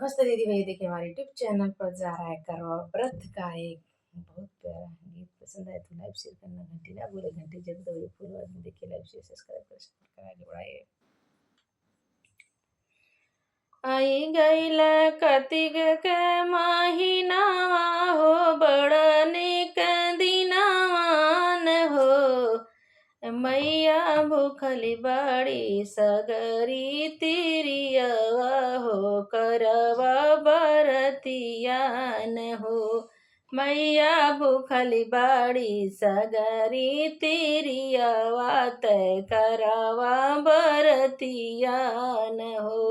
नमस्ते दीदी भैया, देखिए हमारे यूट्यूब चैनल पर जा रहा है करवा व्रत का एक बहुत प्यारा गीत। पसंद आए तो लाइव शेयर करना, घंटी ना भूले, घंटी जब दो फूल में देखिए लाइव शेयर सब्सक्राइब कर सब्सक्राइब आगे बढ़ाइए। आई गईल कार्तिक के महीनावा हो, बड़ निक दिनावान हो। मैया भूखली बड़ी सगरी तिरियवा हो, करवा बरतियान हो। मैया भूखली बड़ी सगरी तिरियवा तय करवा बरतियान हो।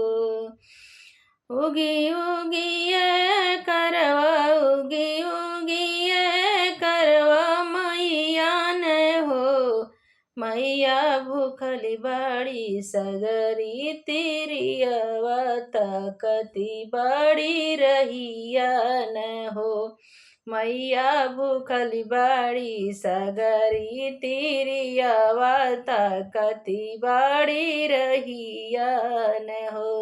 उगी उगी ये करवा, उगी उगी ये करवा मैया ने हो। मैया भूखली बड़ी सगरी तिरियवा तकती बड़ी रहिया न हो। मैया भूखली बड़ी सगरी तिरियवा तकती बड़ी रहिया न हो।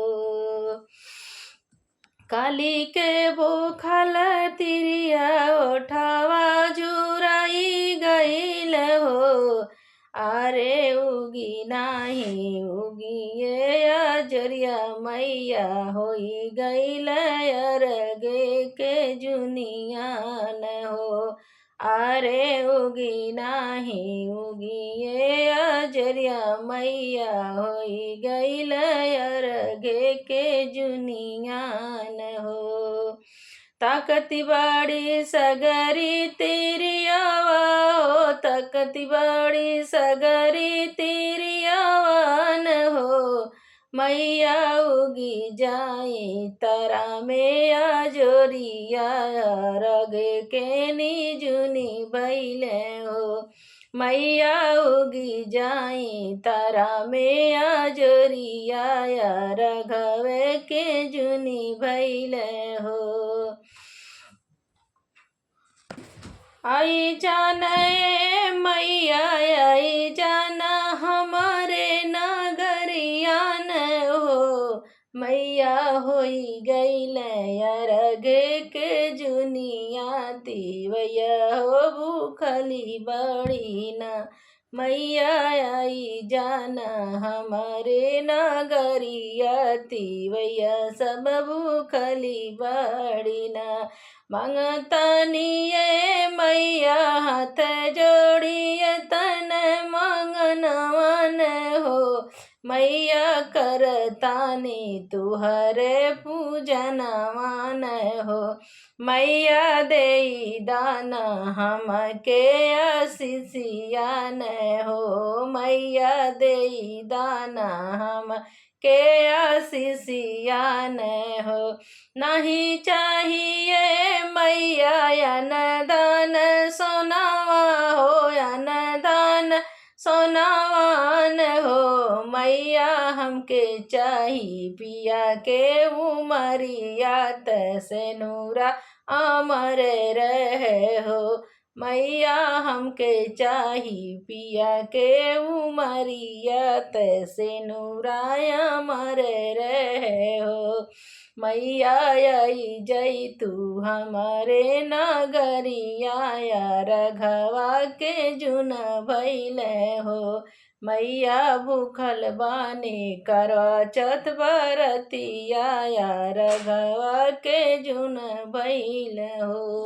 काली के भूखल तिरिया ओठवा जुराई गईल हो। अरे उगी नाही उगी ये अजरिया, मैया होई गईल अरगे के जुनिया न हो। अरे उगी नाही उगी ये अजरिया, मैया होई गईल अरगे के जुनिया न हो। ताकती बड़ी सगरी तिरियवा हो, ताकती बड़ी सगरी तिरियवा न हो। मैया उगी जाई तरा में अजोरिया, रग के निजुनी बैले हो। मैया उगी जाई तारा में अजोरिया, रघवे के जुनी भैले हो। आई जाना ए मैया, आई जाना हमारे नगरिया न हो। मैया होई गईल अरगे के जुनिया, तिवैया हो भूखली बड़ी ना। मैया आई जाना हमारे नगरिया, तिवैया सब भूखली बड़ी ना। मांगतनी ये मैया हाथ जोड़िए तन मांगनवन हो। मैया करतानी तुहरे पूजनवन हो। मैया देई दाना हमके आशीषियान हो। मैया देई दाना हम के आशीषियान हो। नहीं चाहिए मैया अनदान सोनावा हो, अनदान सोनावान हो। मैया हमके चाही पिया के उमरिया, तसे नूरा अमर रहे हो। मैया हमके चाही पिया के उमरिया, तसे नूरा अमर रहे हो। मैया आई जई तू हमारे नगरिया, रघवा के जुन भैले हो। मैया भूखल बानी करवा चौथ बरतिया, रघवा के जुन भैले हो।